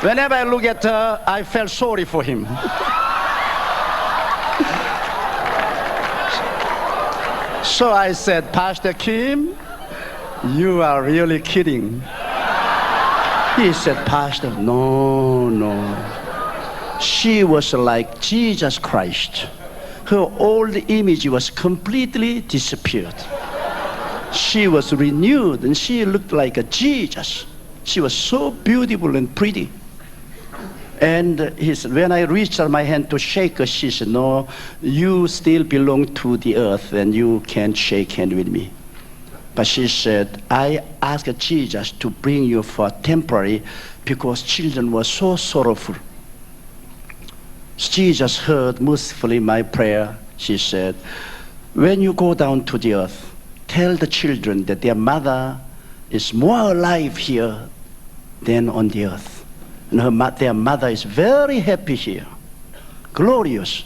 Whenever I look at her, I felt sorry for him. So I said, Pastor Kim, you are really kidding. He said, Pastor, no. She was like Jesus Christ. Her old image was completely disappeared. She was renewed and she looked like a Jesus. She was so beautiful and pretty. And he said, when I reached out my hand to shake her, she said, no, you still belong to the earth and you can't shake hand with me. But she said, I asked Jesus to bring you for temporary because children were so sorrowful. Jesus heard mercifully my prayer. She said, when you go down to the earth, tell the children that their mother is more alive here than on the earth. And their mother is very happy here, glorious.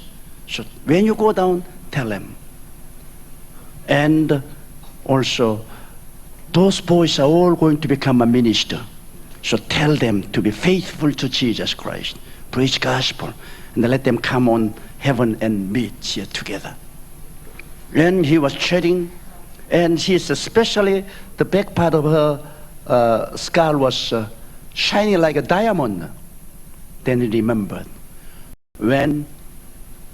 So when you go down, tell them. And also, those boys are all going to become a minister. So tell them to be faithful to Jesus Christ, preach gospel, and let them come on heaven and meet here together. And he was chatting, and she's especially the back part of her skull was shining like a diamond. Then he remembered when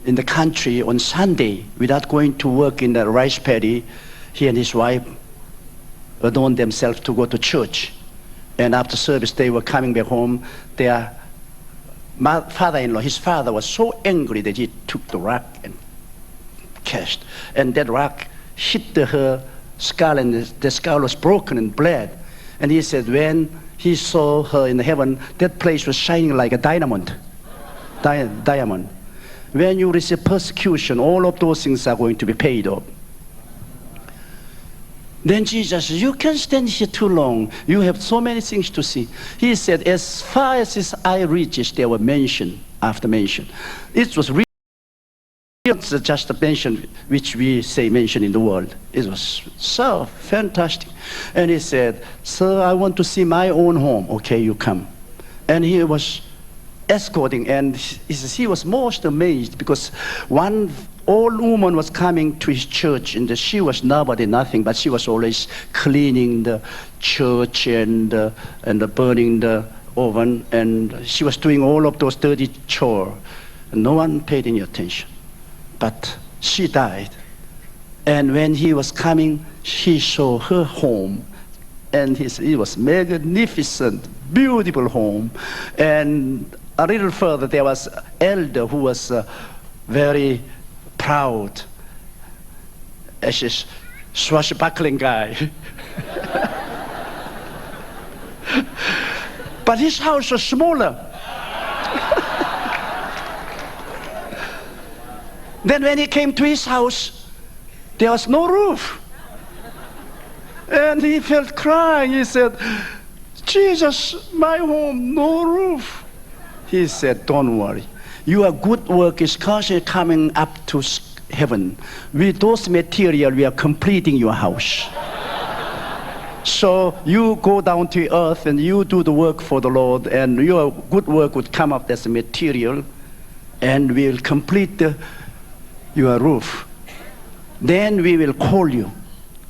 in the country on Sunday, without going to work in the rice paddy, he and his wife adorned themselves to go to church. And after service, they were coming back home. Their father-in-law, his father, was so angry that he took the rock and cast. And that rock hit her skull, and the skull was broken and bled. And he said, when he saw her in heaven, that place was shining like a diamond. Diamond. When you receive persecution, all of those things are going to be paid off. Then Jesus said, you can't stand here too long. You have so many things to see. He said, as far as his eye reaches, there were mention after mention. It was really just a mention which we say mention in the world. It was so fantastic. And he said, sir, I want to see my own home. Okay, you come. And he was escorting, and he was most amazed because one old woman was coming to his church, and she was nobody, nothing, but she was always cleaning the church and burning the oven, and she was doing all of those dirty chores. And no one paid any attention. But she died. And when he was coming, he saw her home. And it was magnificent, beautiful home. And a little further, there was an elder who was very proud, as a swashbuckling guy. But his house was smaller. Then when he came to his house, there was no roof. And he felt crying. He said, Jesus, my home, no roof. He said, don't worry. Your good work is constantly coming up to heaven. With those materials, we are completing your house. So you go down to earth and you do the work for the Lord, and your good work would come up as a material, and we will complete your roof. Then we will call you.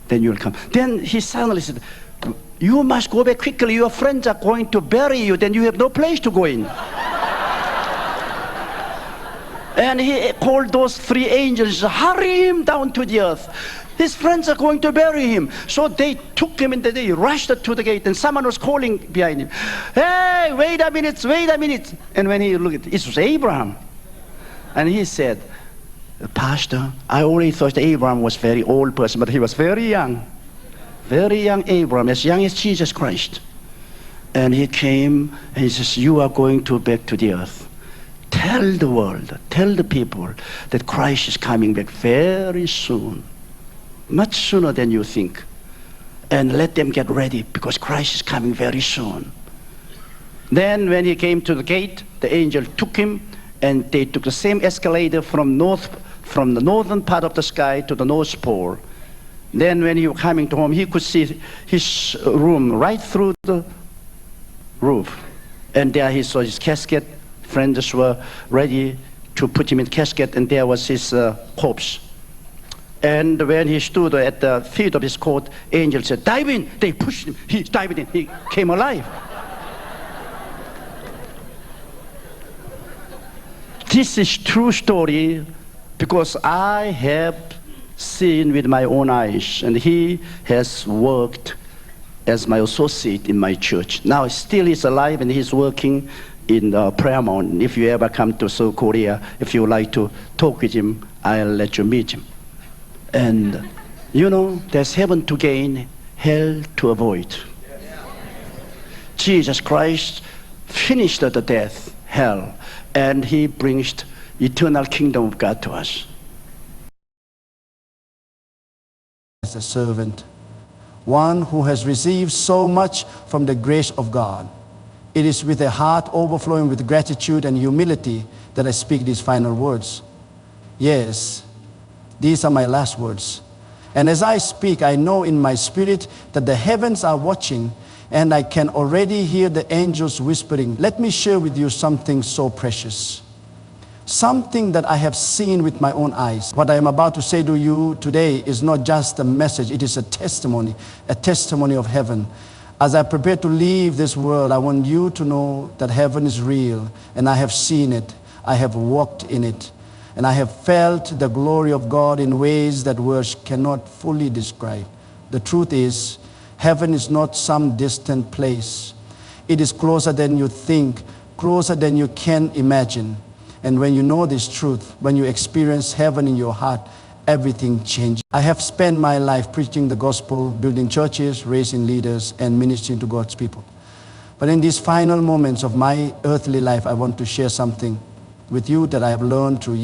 Then you will come. Then he suddenly said, you must go back quickly. Your friends are going to bury you. Then you have no place to go in. And he called those three angels, hurry him down to the earth. His friends are going to bury him. So they took him and they rushed to the gate, and someone was calling behind him, hey, wait a minute, wait a minute. And when he looked, it was Abraham. And he said, Pastor, I already thought Abraham was a very old person, but he was very young Abraham, as young as Jesus Christ. And he came and he says, you are going back to the earth. Tell the world, tell the people that Christ is coming back very soon, much sooner than you think. And let them get ready because Christ is coming very soon. Then when he came to the gate, the angel took him, and they took the same escalator from the northern part of the sky to the North Pole. Then when he was coming to home, he could see his room right through the roof. And there he saw his casket. Friends were ready to put him in casket, and there was his corpse. And when he stood at the feet of his court, angel said, "Dive in." They pushed him. He dived in. He came alive. This is true story because I have seen with my own eyes, and he has worked as my associate in my church. Now still he's alive and he's working in Prayer Mountain. If you ever come to South Korea, if you would like to talk with him, I'll let you meet him. And you know, there's heaven to gain, hell to avoid. Jesus Christ finished the death, hell, and he brings eternal kingdom of God to us. As a servant, one who has received so much from the grace of God. It is with a heart overflowing with gratitude and humility that I speak these final words. Yes, these are my last words. And as I speak, I know in my spirit that the heavens are watching, and I can already hear the angels whispering. Let me share with you something so precious. Something that I have seen with my own eyes. What I am about to say to you today is not just a message, it is a testimony of heaven. As I prepare to leave this world, I want you to know that heaven is real, and I have seen it, I have walked in it, and I have felt the glory of God in ways that words cannot fully describe. The truth is, heaven is not some distant place. It is closer than you think, closer than you can imagine. And when you know this truth, when you experience heaven in your heart, everything changes. I have spent my life preaching the gospel, building churches, raising leaders, and ministering to God's people. But in these final moments of my earthly life, I want to share something with you that I have learned through